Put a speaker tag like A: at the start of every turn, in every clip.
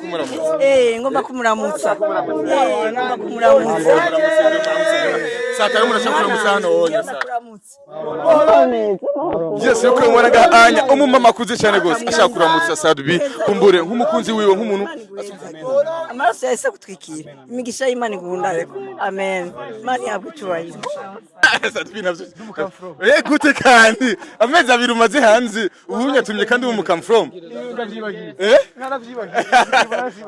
A: ngomba kumuramutsa. Ngomba kumuramutsa.
B: Saka murashaka musano onya saka. Yes, yuko mwaraga anya umumama kuze cyane gose ashaka kuramutsa Sadbi kumbure nk'umukunzi wiwe nk'umuntu
A: amaraso yahise gutwikira imigisha y'Imana igundare. Amen. Mani yabucuwaye.
B: Sadbi navyo gute kandi amezi abiri umaze hanze ubunyatumye kandi umucome from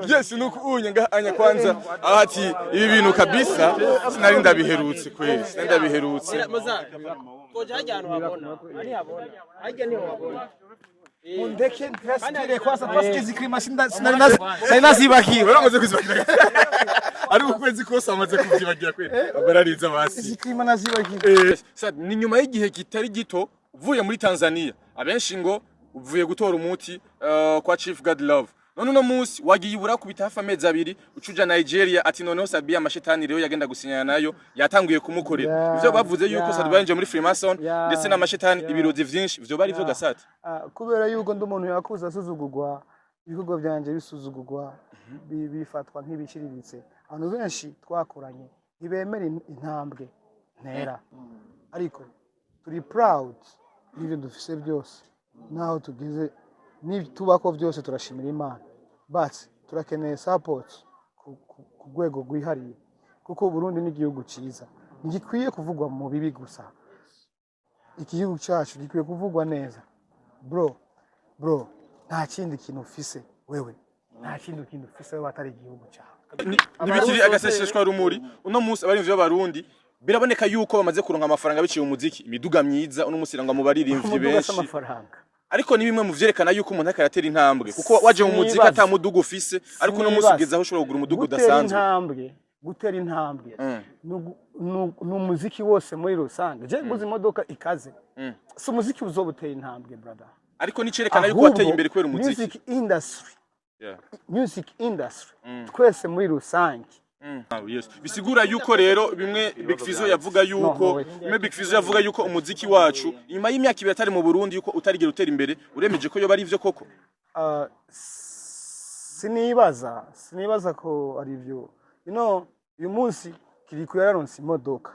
B: yes nuko unya ngahanya kwanza ati ibi bintu kabisa sinari ndabiherutse kweli ndabiherutse
C: Tojajyana wabona ari habona ajya ni wabona
D: Mundeke ntraspire kwasa twasikize krima sinari nazibakiwe
B: uramaze kuzibakira ari ukwezi kose amaze kuvyibagira kweli barariza basi
D: krima nazibakiwe
B: ni nyuma y'igihe kitari gito uvuye muri Tanzania abenshi ngo uvuye gutora umuti kwa Chief God Love none no munsi wagiye ibura kubita hafa amezi abiri ucuja Nigeria ati noneho Sadbi amashetani rero yagenda gusinyana nayo yatanguye kumukorera ivyo bavuze yuko Sadbi yanje muri Freemason ndetse n'amashetani ibirozi vyinshi ivyo bari vyo gasati
D: kubera yuko ndumuntu yakuza asuzugurwa ibikorwa byanje bisuzugurwa bifatwa nk'ibiciriritse abantu benshi twakoranye ntibemera intambwe ntera ariko turi proud n'ibyo dufise byose naho tugeze nitubako byose turashimira Imana basi turakeneye support ku rwego rwihariye kuko Burundi ni igihugu ciza ntigikwiye kuvugwa mu bibi gusa igihugu cyacu gikwiye kuvugwa neza bro nta kindi kintu ufise wewe nta kindi kintu ufise wewe atari igihugu cyawe
B: nibikiri agasesheshwa rumuri uno munsi abari mvyo barundi biraboneka yuko bamaze kuronka amafaranga biciye umuziki imiduga myiza uno munsi rangwa mu baririmvyi benshi ariko ni bimwe mu vyerekana yuko umuntu akaratera intambwe kuko waje mu muziki atamuduga ufise ariko no musugeza aho ushobora kugura umuduga udasanzwe
D: gutera intambwe n'umuziki wose muri rusange je guza imodoka ikaze so umuziki uzobutera intambwe brother
B: ariko nicerekana yuko wateye imbere kwera umuziki
D: music industry twese muri rusange
B: yes bisigura yuko rero bimwe Big Fizzo yavuga yuko umuziki wacu nyuma y'imyaka ibiri atari mu Burundi yuko utarigera utera imbere uremeje ko yo bari ivyo koko
D: sinibaza ko ari ivyo uyu munsi kiriko yararonse imodoka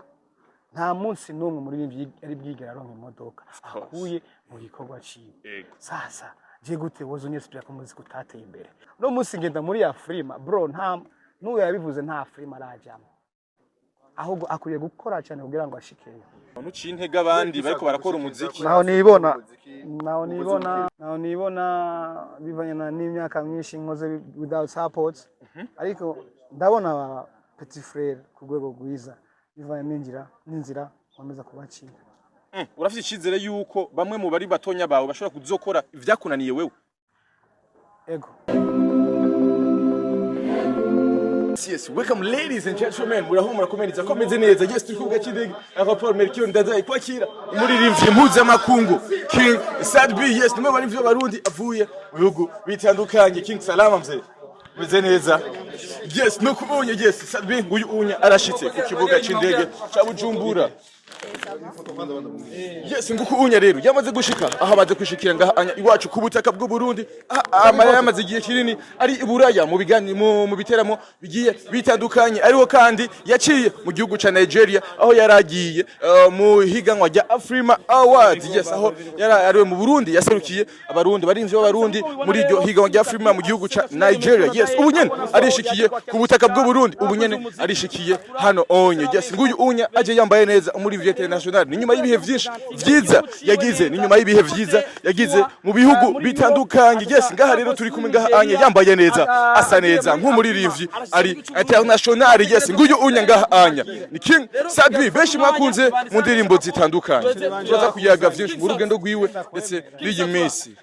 D: nta munsi n'umwe muri ari bwigera aronka imodoka akuye mu gikorwa ciwe sasa je gute wozo nyesubira ko muziki utateye imbere no munsi ngenda muri Afrima bro nta nuwe yabivuze nta Afrima arajamo ahubwo akuriye gukora cyane kugira ngo ashikeyo
B: nuci intege abandi bariko barakora umuziki
D: naho nibona bivanye n'imyaka myinshi nkoze without support ariko ndabona petit frère ku rwego rwiza bivanye n'inzira nkomeza kubacira
B: urafite ikizere yuko bamwe mu bari batonya bawe bashobora kuzokora ivyakunaniye wewe
D: ego.
B: Yes, welcome ladies and gentlemen. Murahumura komereza komeze neza. Yes, turi kuvuga kidege arapport Melchior Ndadaye kwakira umuririmbyi mpuzamakungu King Sadbi. Yes, nimwe bari Barundi avuye mu bihugu bitandukanye. King Salama mzee. Meze neza. Yes, no kubonye yes Sadbi nguyu unya arashitse ku kibuga c'indege ca Bujumbura. Yes, nguku unya rero yamaze gushika aho amaze kwishikira ngaha iwacu ku butaka bw'u Burundi amara yamaze igihe kinini ari iburaya mu bigani mu biteramo bigiye bitandukanye ariho kandi yaciye mu gihugu ca Nigeria aho yaragiye mu higanwa rya Afrima Awards. Yes, aho ariwe mu Burundi yaserukiye abarundi barinzi b'abarundi muri iryo higanwa rya Afrima mu gihugu ca Nigeria. Yes, ubu nyene arishikiye ku butaka bw'u Burundi ubu nyene arishikiye hano onye. Yes, nguyu unya aje yambaye neza muri international ni nyuma y'ibihe vyinshi vyiza yagize ni nyuma y'ibihe vyiza yagize mu bihugu bitandukanye. Yes, ngaha rero turi kumwe ngaha anye yambaye neza asa neza nk'umuririmbyi ari international. Yes, nguyu unya ngaha anya ni King Sadbi benshi mwakunze mu ndirimbo zitandukanye turaza kuyaga vyinshi mu rugendo rwiwe ndetse n'iyi minsi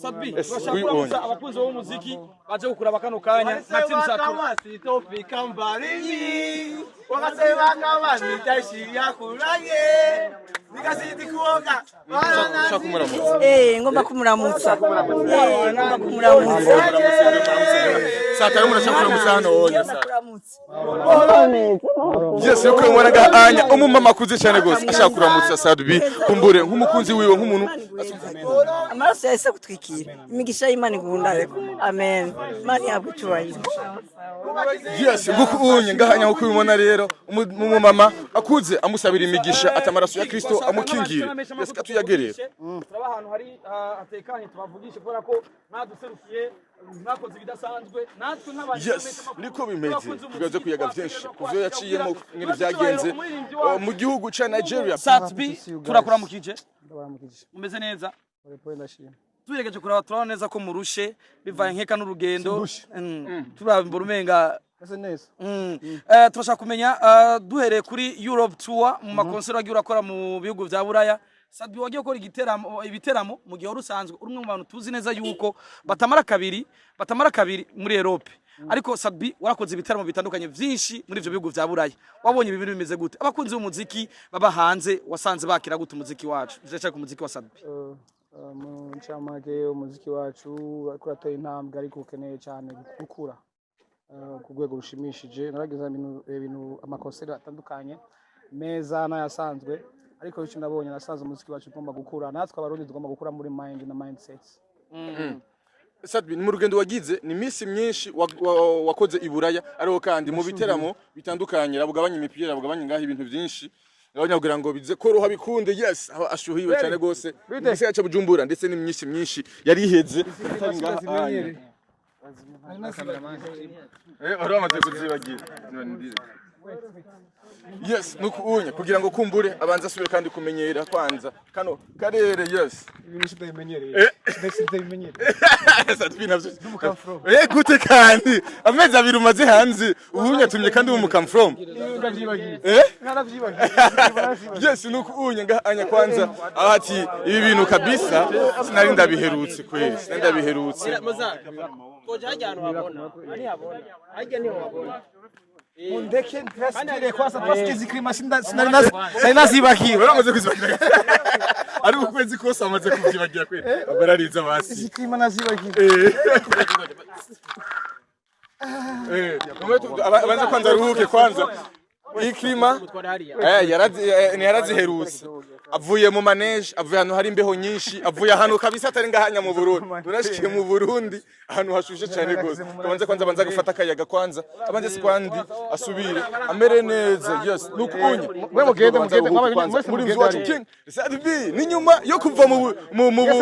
C: Sadbi urashaka abakunzi b'umuziki baje gukura bakano kanya nka team Satura
E: topika mbarini wakasema kama nitashiria kulaye nikasiti kuoga
A: ngomba kumuramutsa.
B: saa tanu murashaka musano oya
A: ndakuramutse
B: yes yuko mwana gahanya umumama akuze cyane gose ashaka kuramutsa Sadbi kumbure nk'umukunzi wiwe nk'umuntu
A: amaraso yahise gutwikira imigisha y'Imana igundare amen Imana yagucyubahiro
B: yes ngukunye ngahanya uko ubibona rero umumama akuze amusabira imigisha atamaraso ya Kristo amukingire yes katuyagerera
C: turaba ahantu hari atekanye tubavugishe kubera ko naduserukiye mwakoze bidasanzwe natwe nk'abantu
B: yes niko bimeze tugaze kuyaga byinshi kuvyo yaciyemo ngene byagenze mu gihugu ca Nigeria
C: Sadbi turakuramukije
D: ndabaramukije
C: umeze neza
D: uri ndashima
C: turegeje kuraba turabona neza ko murushe bivaye nkeka n'urugendo turabimbura umenga
D: ese neza
C: turashaka kumenya duhereye kuri Europe tour mu makonsero agiye urakora mu bihugu vya Buraya Sadbi wagiye gukora ibiteramo mu gihe rusanzwe urumwe mu bantu tuzi neza yuko batamara kabiri muri Europe ariko Sadbi warakoze ibiteramo bitandukanye vyinshi muri ivyo bihugu vya Buraya wabonye ibi bintu bimeze gute abakunzi b'umuziki baba hanze wasanze bakira gute umuziki wacu vyecye ku muziki wa Sadbi
D: mu ncamake umuziki wacu kurateye intambwe ariko ukeneye cyane gukura ku rwego rushimishije narageza ibintu amakonsero atandukanye meza n'ayasanzwe ariko icyo nabonye nasanze umuziki wacu ugomba gukura natwe abarundi tugomba gukura muri mind na mindset
B: Sadbi mu rugendo wagize ni misi myinshi wakoze iburaya ariko kandi mu biteramo bitandukanye rabugabanye imipira rabugabanye ngaho ibintu byinshi Kugira ngo bize koroha bikunde yes ashuhiwe cyane gose ndetse yaca Bujumbura ndetse n'imyinshi myinshi yari iheze aramaze kuzibagira yes nukuunye kugira ngo kumbure abanza asubire kandi kumenyera kwanza kano karere yes
D: ibintu sitabimenyereye sitabimenyereye
B: Sadbi navyo gute kandi amezi abiri umaze hanze ubunyatumye kandi mu come from yes nukuunye ngahanya kwanza ati ibi bintu kabisa sinari ndabiherutse kwese sinari ndabiherutse
E: tojajyana wabona ari habona ajya ni wabona
D: Mundeke ntraspire kwasa twasikiza ikrima sinari nazibakiwe
B: baramaze kuzibakira ari ukwezi kose amaze kuvyibagira kwe barariza basi
D: ikrima nazibakiwe
B: abanza kwanza ruhuke kwanza ikrima yaraziherutse avuye mu manege avuye hano hari imbeho nyinshi avuye hano kabisa atari ngahanya mu Burundi urashikiye mu Burundi ahantu hashushe cyane gose kwanza gufata akayaga kwanza abanze sikwandi asubire amere neza yes nukunye
D: mwe mugende
B: muri mwacu king Sadbi ni nyuma yo kuva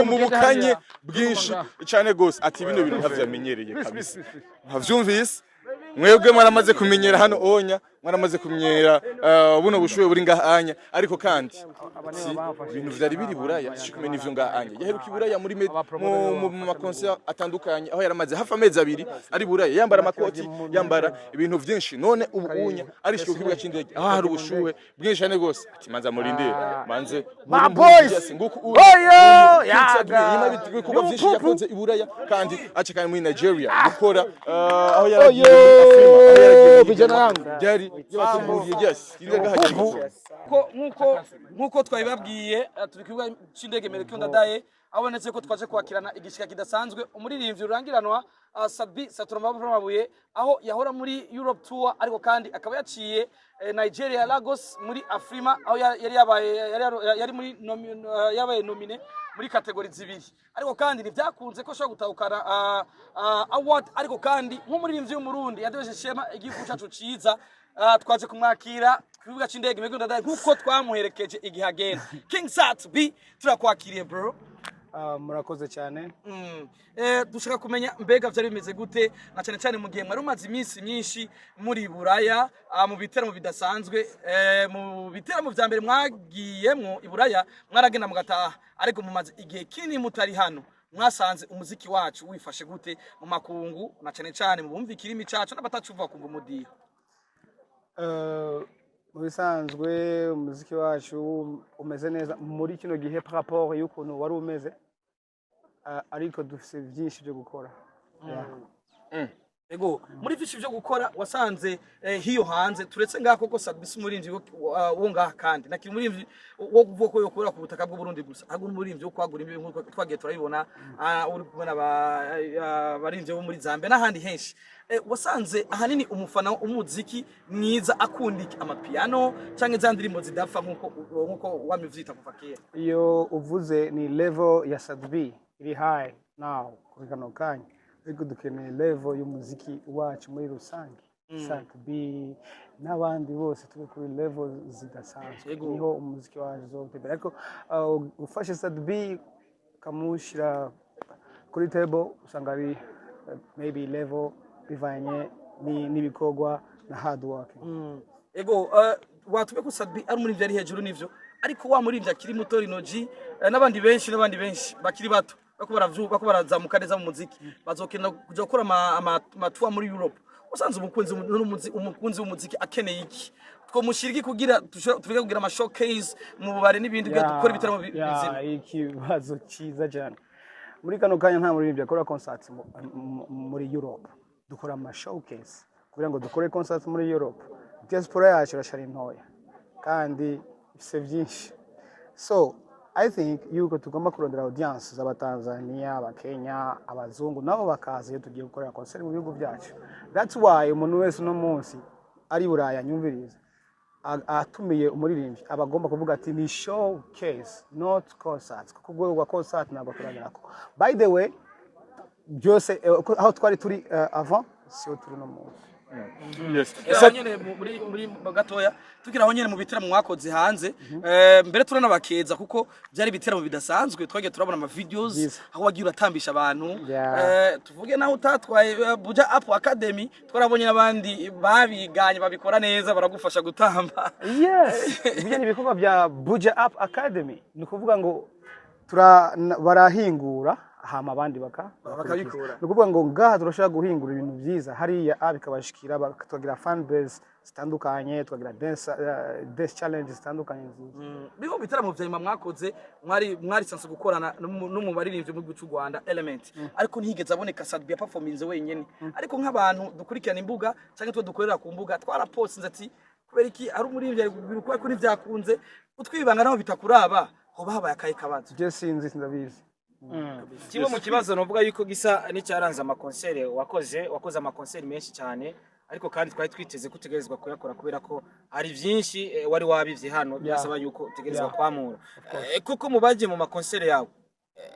B: mu bukanye bwinshi cyane gose ati bino bintu ntavyamenyereye kabisa ntavyumvise mwebwe mwaramaze kumenyera hano onya mwaramaze kumenyera buno bushuye buri ngahanya ariko kandi ibintu vyari biri Buraya shikume n'ivyo ngahanya yaheruka Buraya muri mu makonsert atandukanye aho yaramaze hafa amezi abiri ari Buraya yambara makoti yambara ibintu vyinshi none ubunya ari shikuye kibuga c'indege aho hari ubushuhe bwinshi cyane gose ati manza murinde manze
D: my boys
B: oyo yaga ibikorwa vyinshi yakoze i Buraya kandi aca kandi muri Nigeria gukora aho yaragiye
D: bijana yangu
B: byari
C: nkuko twabibabwiye turi kibuga c'indege Melchior Ndadaye abonetse ko twaje kwakirana igishika kidasanzwe umuririmbyi rurangiranwa Sadbi Saturamabuye aho yahora muri Europe tour ariko kandi akaba yaciye Nigeria Lagos muri Afrima aho yari muri yabaye nomine muri kategori zibiri ariko kandi nivyakunze ko shobora gutahukana award ariko kandi nk'umuririmbyi w'umurundi yadeje shema igihugu cyacu ciza twaje kumwakira kibuga c'indege Melchior Ndadaye nkuko twamuherekeje igihagenda King Sadbi turakwakiriye bro
D: murakoze cyane
C: dushaka kumenya mbega vyari bimeze gute na cyane cyane mu gihe mwari umaze iminsi myinshi muri Buraya mu biteramo bidasanzwe mu biteramo vya mbere mwagiyemwo i Buraya mwaragenda mugataha ariko mumaze igihe kinini mutari hano mwasanze umuziki wacu wifashe gute mu makungu na cyane cyane mu bumvikira imicaco n'abatacuva kumva umudiho
D: mu bisanzwe umuziki wacu umeze neza muri kino gihe par rapport y'ukuntu wari umeze ariko dufise byinshi byo gukora
C: Ego muri vyinshi byo gukora wasanze hiyo hanze turetse ngaho koko Sadbis umurimvyi wo ngaha kandi nakiri umurimvyi wo kuvuga ko yokora ku butaka bw'u Burundi gusa ahubwo umurimvyi wo kwagura imbibi nkuko twagiye turabibona uri kubona abarimvyi bo muri Zambia n'ahandi henshi wasanze ahanini umufana umuziki mwiza akundika amapiano canke za ndirimbo zidapfa nkuko wamivyita kuva kera.
D: Iyo uvuze ni level ya Sadbi iri high now kuri kano kanya ariko dukeneye level y'umuziki wacu muri rusange. Sadbi n'abandi bose turi kuri level zidasanzwe niho umuziki wacu uzotembera ariko ufashe Sadbi kamushira kuri table usanga ari maybe level bivanye n'ibikorwa na hard work.
C: Ego watume ko Sadbi ari muri vyari hejuru nivyo ariko wa muri vya kiri muto Rinoji n'abandi benshi bakiri bato bako barazamuka neza mu muziki bazokenda kuja gukora amatuwa muri Europe usanze umukunzi w'umuziki akeneye iki two mushiriki kugira tufike kugira ama showcase mu bubare n'ibindi byo dukora bitaramo bizima.
D: Ikibazo cyiza cyane muri kano kanya nta muririmbyi akora concert muri Europe dukora ama showcase kugira ngo dukore concert muri Europe diaspora yacu irashari ntoya kandi ifise byinshi so I think yuko tugomba kurondera audience z'abatanzania abakenya abazungu nabo bakaza iyo tugiye gukora concert mu bihugu byacu. That's why umuntu wese no munsi ari buraya nyumviriza atumiye umuririmbyi abagomba kuvuga ati ni showcase not concert kuko gwe wa concert ntabwo turagarako. By the way byose aho twari turi avant sio turi no munsi.
C: Yes. Nyene muri gatoya tukira aho nyene mu bitira mu mwakoze hanze mbere turana bakeza kuko byari bitira bidasanzwe twagiye turabona ama videos aho wagiye uratambisha abantu tuvuge naho utatwaye Buja Up Academy twarabonye n'abandi babiganye babikora neza baragufasha gutamba.
D: Yes. Ibyo ni bikorwa bya Buja Up Academy ni kuvuga ngo barahingura hama abandi bakabikora nukuvuga ngo ngaha turashaka guhingura ibintu byiza hariya abikabashikira bakagira fan base zitandukanye twagira dance challenge zitandukanye nziza.
C: Biho bitaramo vyima mwakoze mwari sanse gukorana n'umubaririmbyi mu gihugu cy'u Rwanda Element ariko ntihigeze aboneka Sadbi performance wenyene ariko nk'abantu dukurikirana imbuga cyangwa twa dukorera ku mbuga twarapostinze ati kubera iki ari umuririmbyi ari kubiruka ko nivyakunze utwibanga naho bitakuraba hoba habaye akaye kabazo.
D: Je sinzi ndabizi.
E: Kimwe mu kibazo novuga yuko gisa n'icyaranze amakonsere wakoze amakonsere menshi cyane ariko kandi twari twiteze kutegerezwa kuyakora kubera ko hari byinshi wari wabivye hano byasaba yuko utegerezwa kwamura kuko mubaje mu makonsere yawe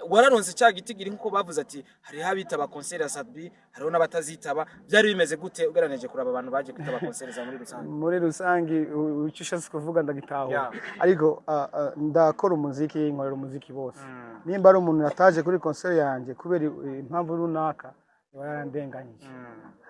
E: wararonse cya gitigiri nkuko bavuze ati hari habita abakonsere ya Sadbi hariho n'abatazitaba byari bimeze gute ugereranije kuraba abantu baje kwitaba konsere za muri rusangi
D: ucishatse kuvuga ndagitaho ariko ndakora umuziki nkorera umuziki bose nimba ari umuntu yataje kuri konsere yanjye kubera impamvu runaka barandenganyije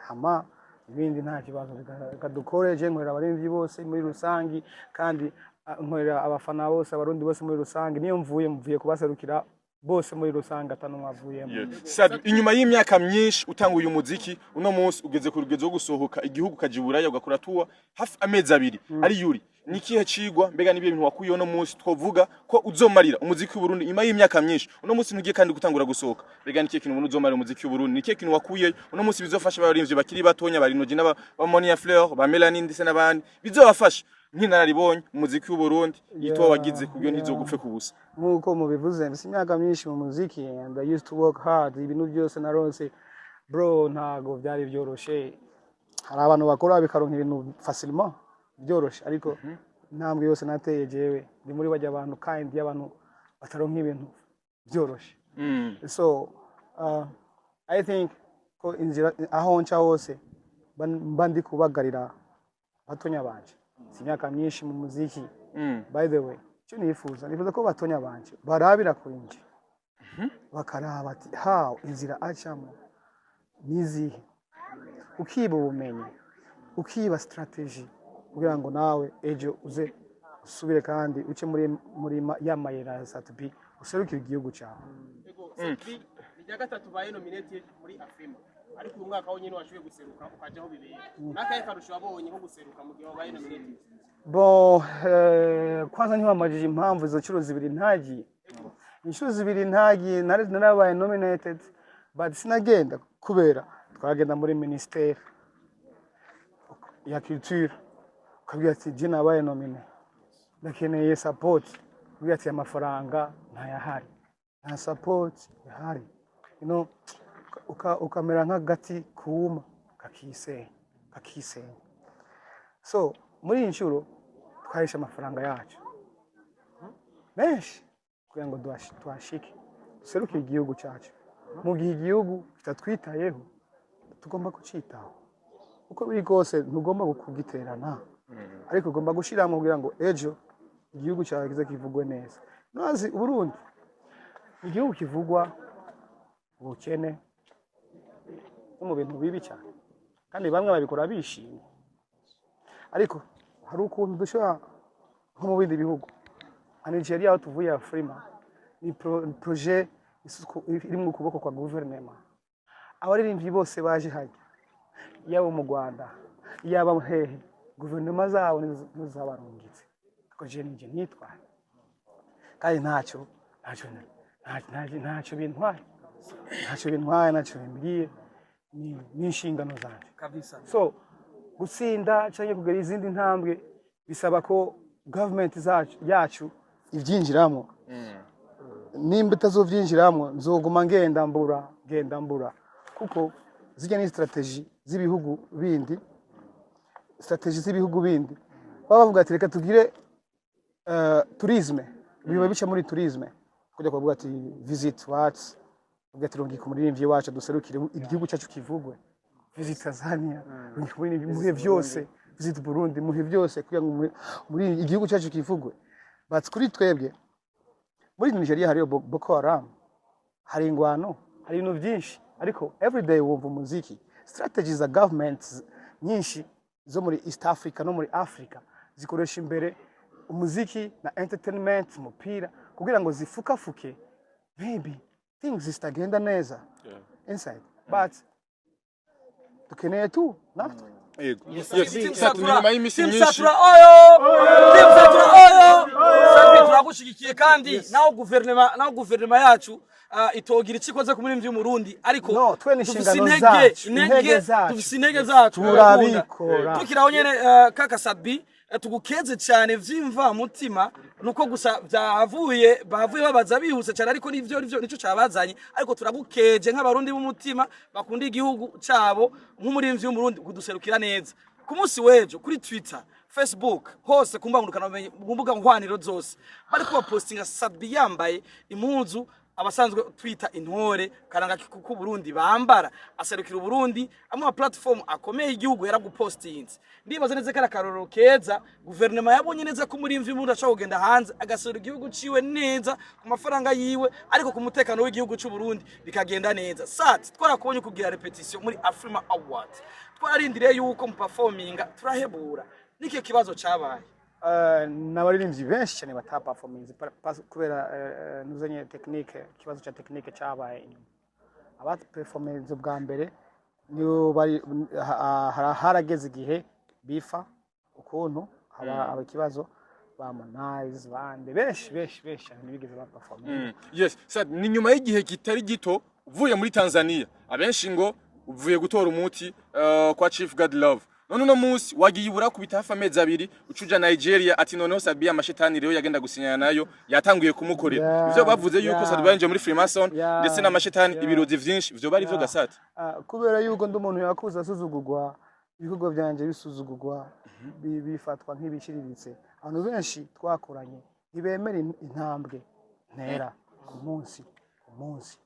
D: hama ibindi nta kibazo kadukoreje nkorera abarimvyi bose muri rusangi kandi nkorera abafana bose abarundi bose muri rusangi niyo mvuye kubaserukira bose muri rusanga atanu mwavuyemo.
B: Sadbi inyuma y'imyaka myinshi utanga uyu muziki uno munsi ugeze ku rugezo gusohoka igihugu kajiburaya ugakora tuwa hafi amezi abiri ari yuri nikihe cigwa mbega nibiye bintu wakuye no munsi twovuga ko uzomarira umuziki w'u Burundi inyuma y'imyaka myinshi uno munsi ntugiye kandi gutangura gusohoka mbega nikihe kintu umuntu uzomarira umuziki w'u Burundi nikihe kintu wakuye uno munsi bizofasha abarimvyi bakiri batonya bari Noji n'aba Monia Fleur ba Melanie ndetse n'abandi bizobafasha nk'inararibonye umuziki w'u Burundi yitwa wagize kubyo ntizogupfe kubusa
D: nkuko mubivuze mbese imyaka myinshi mu muziki and I used to work hard ibintu byose naronse bro ntago byari byoroshe hari abantu bakora bikaronka ibintu facilement byoroshe ariko ntambwe yose nateye jewe ndi muri bajya abantu kandi y'abantu bataronka ibintu byoroshe so I think ko inzira aho nca hose bandi kubagarira batonya banje imyaka myinshi mu muziki by the way cyo nifuza ko batonya banje barabira kuri nje bakaraba ati how inzira acamo nizihe ukiba ubumenyi ukiba strategy kugira ngo nawe ejo uze usubire kandi uce muri yamayera ya Sadbi userukira igihugu cyawe.
E: Sadbi ni gatatu baye nominated muri Afrima ariko uyu mwaka wonyine washoboye guseruka ukajaho bibiri nakaye karusho wabonye nko guseruka mu gihe wabaye nominated.
D: Bon kwanza ntiwamajije impamvu izo curo zibiri ntagiye inshuro zibiri ntagiye narabaye nominated but sinagenda kubera twagenda muri ministère ya culture ukabwira ati je nabaye nomine ndakeneye support ukabwira ati amafaranga ntayahari nta support yahari ukamera nk'agati kuma kakisenya so muri iyi nshuro twahishe amafaranga yacu menshi kugira ngo tuhashike duseruke igihugu cyacu mu gihe igihugu kitatwitayeho tugomba kucitaho uko biri kose ntugomba kugiterana ariko ugomba gushiramo kugira ngo ejo igihugu cyawe kize kivugwe neza nazi Burundi igihugu kivugwa ubukene no mu bintu bibi cyane kandi bamwe babikora bishimye ariko hari ukuntu dushobora nko mu bindi bihugu Nigeria aho tuvuye Afrima ni projet iri mu kuboko kwa guverinoma abaririmbyi bose baje hajya yaba mu Rwanda yaba hehe guverinoma zabo nizabarungitse ko je nije nitwaye kandi ntacyo bintwaye ntacyo bimbwiye ni inshingano zanje
C: kabisa.
D: So gutsinda cyangwa kugera izindi ntambwe bisaba ko government yacu ivyinjiramo nimba itazovyinjiramo nzoguma ngenda mbura kuko zijya ni strategy z'ibihugu bindi baba bavuga ati reka tugire tourisme biba bica muri tourisme kujya kuvuga ati visit what ugatirungi ku muririmbyi wacu duserukire igihugu cyacu kivugwe visit Tanzania muhe byose visit Burundi muhe byose kugira ngo muri igihugu cyacu kivugwe but kuri twebwe muri Nigeria hariyo Boko Haram hari ingwano hari ibintu byinshi ariko everyday wumva umuziki strategies za governments nyinshi zo muri East Africa no muri Africa zikoresha imbere umuziki na entertainment umupira kugira ngo zifukafuke maybe things zitagenda neza inside but tukeneye tu natwe
B: yego
C: Satura
B: y'imisi myinshi
C: Satura turagushigikiye kandi naho guverinoma yacu itogira icikoze ku muririmbyi w'umurundi ariko
D: no twe n'inshingano
C: dufise intege zacu
D: turabikora
C: tukiraho nyene kaka Sadbi tugukeze cyane vyimva mutima nuko gusa bavuye babaza bihuse cyane ariko nivyo nico cabazanye ariko turagukeje nk'abarundi b'umutima bakunda igihugu cabo nk'umuririmbyi w'umurundi kuduserukira neza ku munsi wejo kuri Twitter Facebook hose kumbangurukana mbuga nkwaniro zose bari kuba postinga Sadbi yambaye impuzu abasanzwe Twitter intore karanga ku Burundi bambara aserukira Burundi amwe platform akomeye igihugu yaragupostinze ndibaza neza kara karoro keza guverinoma yabonye neza ko muri mvi ashaka kugenda hanze agasura igihugu ciwe neza ku mafaranga yiwe ariko ku mutekano w'igihugu cy'u Burundi bikagenda neza sat twarakubonye kugira repetition muri Afrima Awards twararindiriye yuko mu performinga turahebura niki kibazo cabaye
D: n'abaririmbyi benshi cyane bataperformance kubera nuzanye technique kibazo cya technique cyabaye inyuma abati performance bwa mbere niyo bari harageze igihe bifa ukuntu haba ikibazo bamonize bande benshi cyane bigeze ba performance
B: yes sad ni nyuma y'igihe kitari gito uvuye muri Tanzania abenshi ngo uvuye gutora umuti kwa Chief God Love none no munsi wagiye ibura kubita hafi amezi abiri ucuja Nigeria ati noneho Sadbi amashetani rero yagenda gusinyana nayo yatanguye kumukorera ivyo bavuze yuko Sadbi yanje muri Freemason ndetse n'amashetani ibirozi vyinshi ivyo bari vyo gasata
D: kubera yuko ndi umuntu yakuza asuzugurwa ibikorwa byanje bisuzugurwa bifatwa nk'ibiciriritse abantu benshi twakoranye ibemera intambwe ntera ku munsi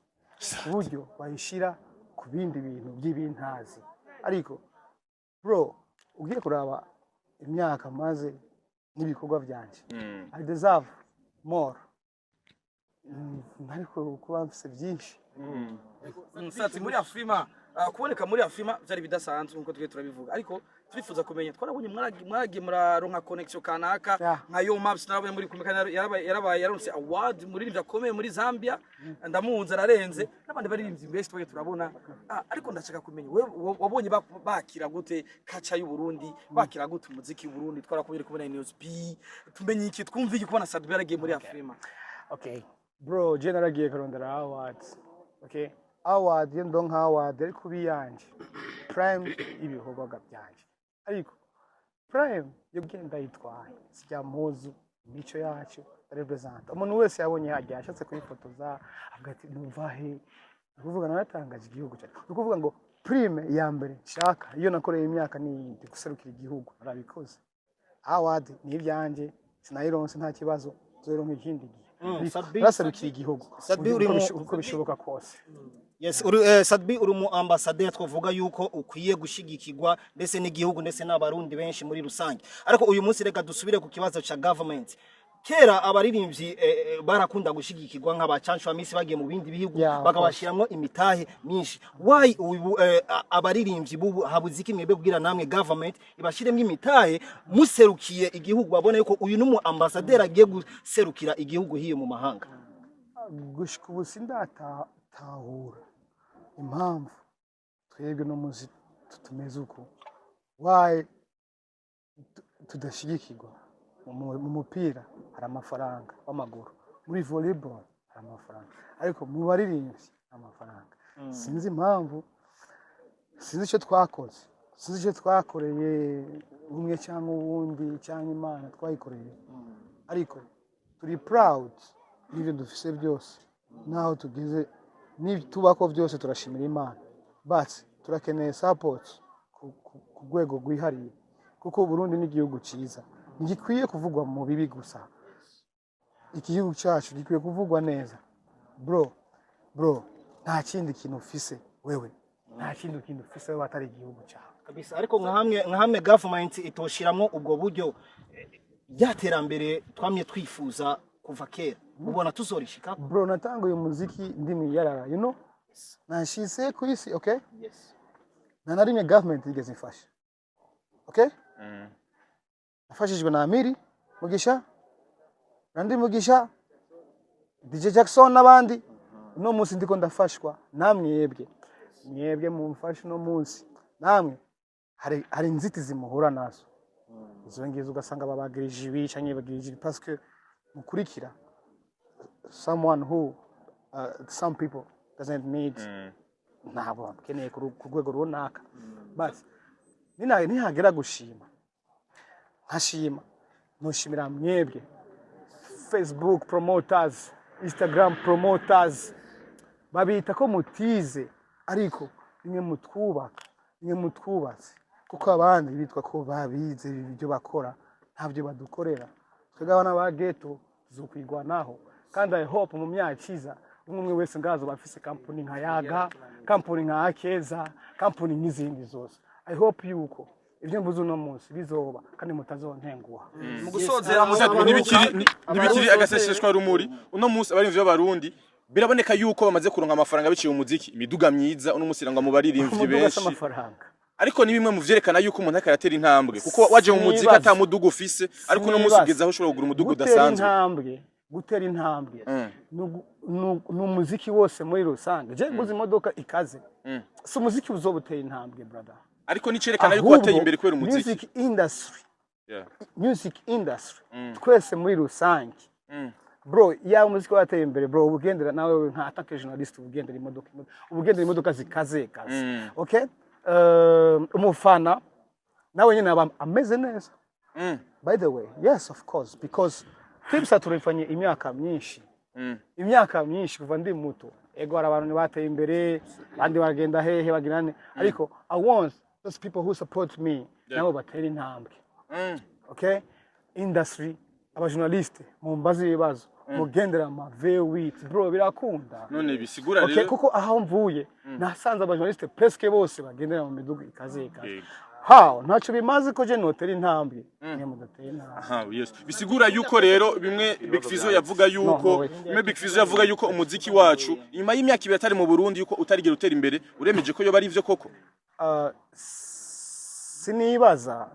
D: kuburyo bayishira ku bindi bintu by'ibintazi ariko bro ugiye kuraba imyaka maze n'ibikorwa byanje I deserve more ariko kuba mfise byinshi
C: Sati muri Afrima kuboneka muri Afrima byari bidasanzwe nkuko twe turabivuga ariko turifuza kumenya twarabonye mwaragiye muraronka connection kanaka nka Yo Maps narabonye muri kumekana yarabaye yaronse award muri ndakomeye muri Zambia ndamuza ararenze n'abandi baririmbyi benshi twe turabona ariko ndashaka kumenya wabonye bakira gute kaca y'u Burundi bakira gute umuziki w'u Burundi twarakubye kubona News B tumenye iki twumva iki kubona Sadbi yaragiye muri Afrima
D: okay bro je naragiye kurondera awards okay award ye ndo nka award ariko biyanje prime ibikorwa byanje ariko prime yo genda yitwaye sijya muzu imico yacu represent umuntu wese yabonye hajya yashatse kuyifotoza avuga ati numva he kuvuga natangaje igihugu cyacu kuvuga ngo prime ya mbere shaka iyo nakoreye imyaka ni guserukira igihugu narabikoze award ni ibyanje sinayironse nta kibazo zoronka ikindi gihe raserukira igihugu
F: Sadbi uri
D: uko bishoboka kose.
F: Yes, Sadbi uri mu ambassadeur twavuga yuko ukwiye gushigikirwa ndetse n'igihugu ndetse n'abarundi benshi muri rusange. Ariko uyu munsi reka dusubire ku kibazo cha government. Kera abaririmbyi barakunda gushigikirwa nk'abacancwa misi bagiye mu bindi bihugu bakabashiramwo imitahe myinshi. Why abaririmbyi bubu habuziki mwebwe kugira namwe government ibashiremwe imitahe muserukiye igihugu babone yuko uyu numu ambassadeur agiye guserukira igihugu hiyo mu mahanga?
D: Gushika ubu sindatahura impamvu twebwe no muzi tutumeze uko. Why tudashigikirwa mu mupira hari amafaranga w'amaguru, muri volleyball hari amafaranga, ariko mu baririmbyi amafaranga. Sinzi impamvu, sinzi icyo twakoze, sinzi icyo twakoreye umwe cyangwa ubundi cyangwa Imana twayikoreye, ariko turi proud n'ibyo dufise byose, naho tugeze n'itubako byose turashimira Imana, but turakeneye support ku rwego rwihariye kuko Burundi ni igihugu cyiza, ntigikwiye kuvugwa mu bibi gusa. Igihugu cyacu gikwiye kuvugwa neza. Bro, nta kindi kintu ufise wewe, nta kindi kintu ufise wewe atari igihugu cyawe
F: kabisa. Ariko nkahamwe government itoshiramwo ubwo buryo byaterambere twamye twifuza kuva kera, ubona tuzorishika?
D: Bro, natanga uyu muziki ndi mwiyarara, you know, nashise ku isi, okay?
F: Yes.
D: Na rimwe government igeze ifasha, okay? Nafashijwe na Amiri Mugisha, Randy Mugisha, DJ Jackson n'abandi. No munsi ndiko ndafashwa namwe mwebwe mumfashe no munsi. Namwe hari inzitizi muhura nazo. Izo ngizo ugasanga babagirije ibi cyangwa bagirije parce que mukurikira someone who some people doesn't need nabo keneye ku rwego runaka. But nihagera gushima nkashima noshimira mwebwe Facebook promoters, Instagram promoters, babita ko mutize ariko nimwe mutwubatse kuko abandi bitwa ko babize ibyo bakora ntabyo badukorera. Twega abana ba ghetto tuzokwigwanaho, kandi I hope mu myaka umwe wese ngazo bafise company nka Yaga, company nka Akeza, company n'izindi zose. I hope yuko ibyo mvuze uno munsi bizoba kandi mutazontenguha.
C: Mu gusozera
B: nibikiri agaseseshwa rumuri uno munsi abarimvye b'abarundi biraboneka yuko bamaze kuronka amafaranga biciye umuziki, imiduga myiza uno munsi rangwa mu baririmvye benshi, ariko ni bimwe mu vyerekana yuko umuntu akaratera intambwe kuko waje mu muziki atamuduga ufise, ariko uno munsi ugeze aho ushobora kugura umuduga udasanzwe.
D: Gutera intambwe n'umuziki wose muri rusange. Je nguzi imodoka ikaze, so umuziki uzobutera intambwe brother,
B: ariko nicerekana yuko wateye imbere kwera umuziki.
D: Music industry twese muri rusange. Bro, ya umuziki wateye imbere bro, ubugendera nawe nka attaque journalist, ubugendera imodoka zikaze. Okay? Umufana nawe nyine aba ameze neza. By the way, yes of course, because Tipsa turifanye imyaka myinshi kuva ndi muto. Ego hari abantu bateye imbere, bandi bagenda hehe bagirane, ariko I want those people who support me nabo batera intambwe. Okay? Industry, abajournaliste mumbaze ibibazo, mugendera ama V8 bro, birakunda.
B: None bisigura rero
D: okay, kuko aho mvuye nasanze abajournaliste presque bose bagendera mu miduga ikaze. How ntacho bimaze ko je notera intambwe nye mudatera intambwe.
B: Yes, bisigura yuko rero bimwe Big Fizzo yavuga yuko umuziki wacu nyuma y'imyaka ibiri atari mu Burundi yuko utarigera utera imbere, uremeje ko yo bari ivyo koko?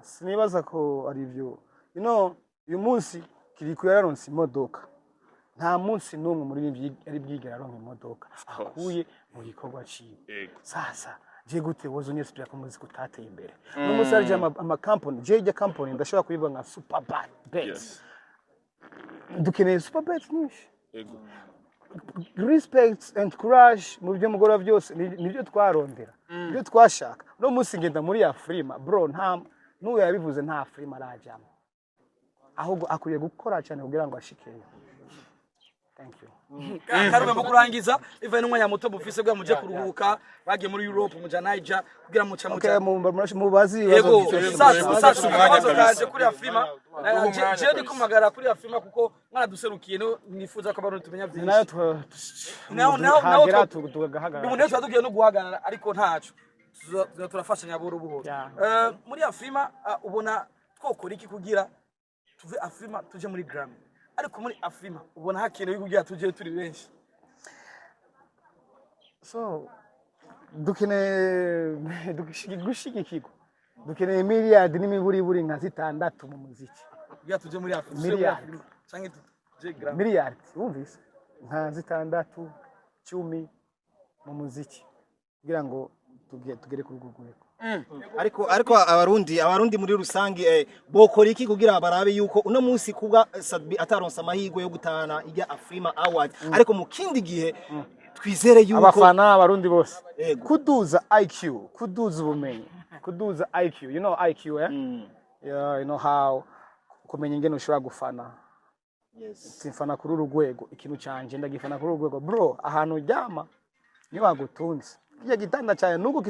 D: Sinibaza ko ari ivyo. You know, uyu munsi kiriko yararonse imodoka, nta munsi n'umwe muri ari bwigera aronka imodoka akuye mu gikorwa ciwe. Sasa je gute wozonye spira ko muziki utateye imbere? N'umusarije ama company, je company ndashobora kuyiba nka Superbet. Dukeneye Superbet nyinshi. respect and courage mu byo mugora byose nibyo twarondera nibyo twashaka no munsi ngenda muri Afrima bro nta n'uwo yabivuze nta Afrima arajyamo ahubwo akwiye gukora cyane kugira ngo ashikeyo. Thank you.
C: Karume mu kurangiza iva n'umwanya muto bufise bwa muje kuruhuka bagiye muri Europe muja Niger kugira muca
D: mu bazi
C: yego sasa umwanya kaje kuri Afrima je ndi kumagara kuri Afrima kuko mwaraduserukiye no nifuza ko abantu tumenya byinshi nayo tugahagarara umuntu wese tugiye no guhagarara ariko ntacu turafashanya buru buhoro muri Afrima ubona twokora iki kugira tuve Afrima tuje muri Grammy ariko muri Afrima ubona hakenewe kugira tuje turi benshi
D: so dushigikirwa dukeneye miliyari n'imiburi nka 6 mu muziki
C: kugira tuje muri Afrima canke tuje Grammy
D: miliyari wumvise nka 6 10 mu muziki kugira ngo tugere ku rwego
F: ariko abarundi muri rusangi bokora iki kugira barabe yuko uno munsi kuba Sadbi ataronsa amahirwe yo gutana ijya Afrima Award ariko mu kindi gihe twizere yuko
D: abafana abarundi bose kuduza IQ kuduza ubumenyi kuduza IQ you know IQ yeah you know how kumenya ingene ushobora gufana simfana kuri urugwego ikintu canje ndagifana kuri urugwego bro ahantu ryama ni wagutunze kijya gitanda cyane nuko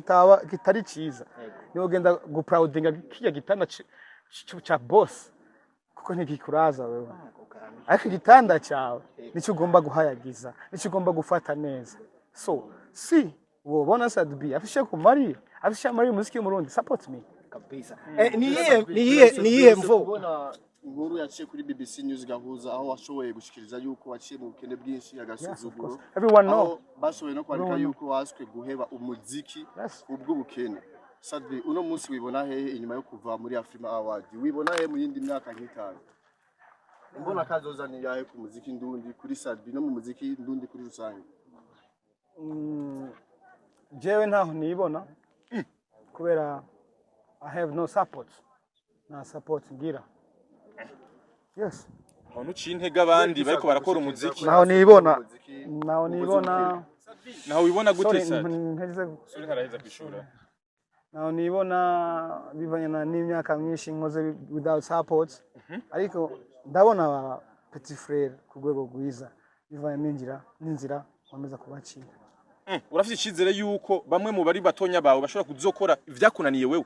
D: kitari ciza niho genda guproudinga kijya gitanda cha boss kuko ntigikuraza wewe ariko gitanda cyawe nicyo ugomba guhayagiza nicyo ugomba gufata neza so si wobona Sadbi afishe kumari afishe mari muziki w'umurundi support me
F: kabisa niye mvo
G: inkuru yaciye kuri BBC News gahuza aho washoboye gushikiriza yuko waciye mu bukene bwinshi agasuzuguro
D: everyone know
G: bashoboye no kwandika yuko waswe guheba umuziki ubwo bukene Sadbi uno munsi wibona hehe inyuma yo kuva muri Afrima Award wibona hehe mu yindi myaka nk'itanu mbona kazozani yahe ku muziki ndundi kuri Sadbi no mu muziki ndundi kuri rusange
D: jewe ntaho nibona kubera I have no support na support ngira yes
B: aho nucintega abandi bariko barakora umuziki
D: naho nibona
B: naho wibona gute
D: Sadbi
B: haraheza kwishura
D: naho nibona bivanye na n'imyaka myinshi nkoze without support ariko ndabona aba petit frère ku rwego rwiza bivanye n'inzira nkomeza kubacira
B: urafite ikizere yuko bamwe mu bari batonya bawe bashobora kuzokora ivyakunaniye wewe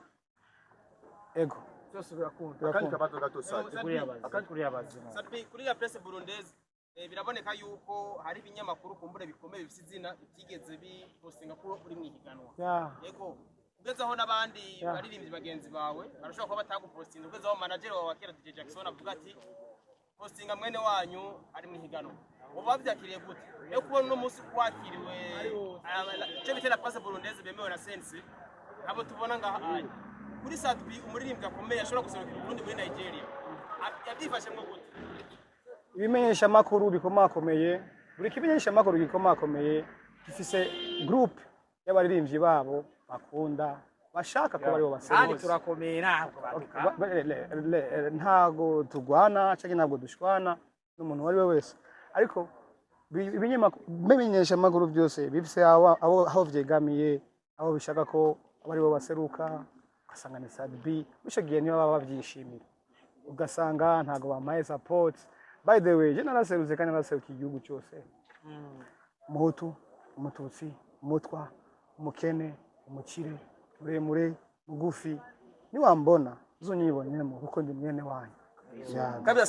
D: ego
C: byose birakunda
G: akandi kabazo gato Sadbi
H: Sadbi kuri ya presse burundaise biraboneka yuko hari ibinyamakuru kumbure bikomeye bifite izina bitigeze bipostinga ko uri mu ihiganwa yego ugezaho n'abandi baririmbyi bagenzi bawe barashobora kuba batagupostinga ugezaho manager wawe Kera DJ Jackson avuga ati postinga mwene wanyu ari mu ihiganwa uba byakiriye gute yo kubona uno munsi kwakiriwe cyo bitera presse burundaise bemewe na sense abo tubona ngaha kuri Sadbi umuririmbyi akomeye ashobora gusohoka Burundi muri Nigeria yabyifashe mwo gute
D: ibimenyesha makuru bikomakomeye buri kimenyesha makuru gikomakomeye gifise group y'abaririmbyi babo bakunda bashaka ko bari bo baseruka
C: kandi turakomeye
D: ntago tugwana cyangwa ntabwo dushwana n'umuntu wari we wese ariko ibimenyesha makuru byose bifise aho vyegamiye aho bishaka ko bari bo baseruka ugasanga ni Sadbi bisho gihe niyo baba bavyishimira ugasanga ntago bamaye support by the way je naraserutse kandi naraseruka igihugu cyose Umuhutu Umututsi Umutwa Umukene Umukire muremure mugufi niwambona uzonyibonemo kuko ndi mwene wanyu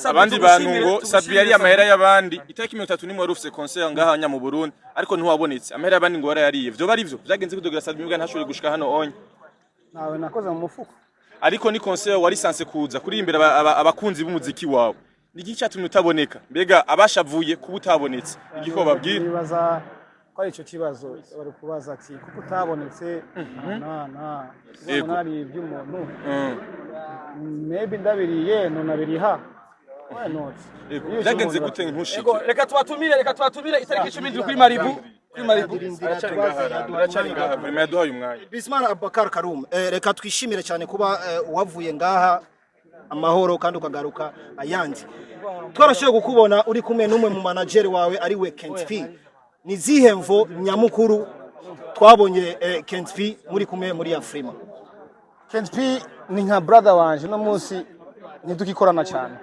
B: abandi bantu ngo Sadbi yari amahera y'abandi itariki 31 wari ufise concert ngaha nya mu Burundi ariko ntiwabonetse amahera y'abandi ngo warayariye byo bari byo byagenze kudogira Sadbi mbwa ntashobora gushika hano onye
D: nawe nakoze mu mufuko
B: ariko ni concert wari sanse kuza kuri imbere abakunzi b'umuziki wawe niki cyatumye utaboneka mbega abashavuye kuba utabonetse igiko babwira
D: nibaza ko ari cyo kibazo bari kubaza ati kuko utabonetse nari iby'umuntu maybe ndabiriye none abiriha why not
B: byagenze gute ntushike
C: reka tubatumire itariki 10 kuri Maribu
B: aracari ngaha vraiment yaduhaye umwanya
F: Bismana Abubakar Karum reka twishimire cyane kuba wavuye ngaha amahoro kandi ukagaruka ayandi. Twarashoboye kukubona uri kumwe n'umwe mu manager wawe ari we Kent P. Ni zihe mvo nyamukuru twabonye Kent P muri kumwe muri Afrima?
D: Kent P ni nka brother wanje no munsi ntidukikorana cyane,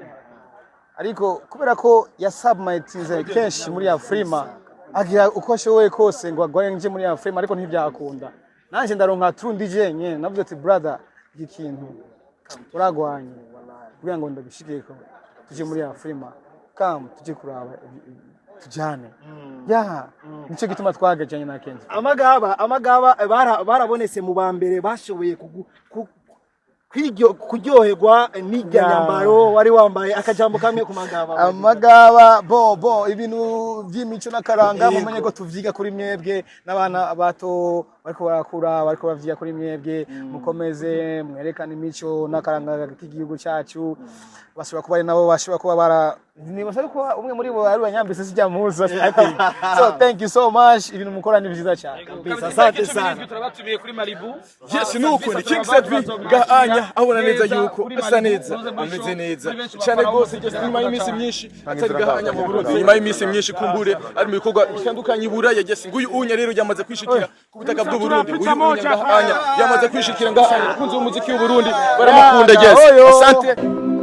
D: ariko kubera ko yasubmitinze kenshi muri Afrima agira uko ashoboye kose ngo agware nje muri Afrima, ariko ntibyakunda. Nanje ndaronka trundi jenye navuze ati brother ikintu uragwanye kugira ngo ndabishikeko tuje muri Afrima kam tuje kuraba tujane nico gituma twagajanye na Kent.
F: Amagaba barabonetse mu bambere bashoboye kuryoherwa n'ijya nyambaro wari wambaye akajambo kamwe ku magaba.
D: Amagaba bo ibintu by'imico nakaranga mumenye ko tuvyiga kuri mwebwe n'abana bato bariko barakura bariko bavyiga kuri mwebwe, mukomeze mwerekana imico nakaranga k'igihugu cyacu. Bashobora kuba nabo bashobora kuba bara nibasaba ko umwe muri bo ari banyambise sijya muza. So thank you so much, ibintu mukora ni byiza cyane.
C: Asante sana. Turabatumiye kuri Malibu.
B: Yes, nuko ni King Sadbi gahanya abona neza yuko asa neza ameze neza cyane gose. Just nyuma y'imisi myinshi atari gahanya mu Burundi, nyuma y'imisi myinshi kumbure ari mu bikorwa bitandukanye iburaya. Yes, nguyu unya rero yamaze kwishikira ku butaka bw'u Burundi. Nguyu unya gahanya yamaze kwishikira gahanya kunze umuziki w'u Burundi baramukunda. Yes, asante.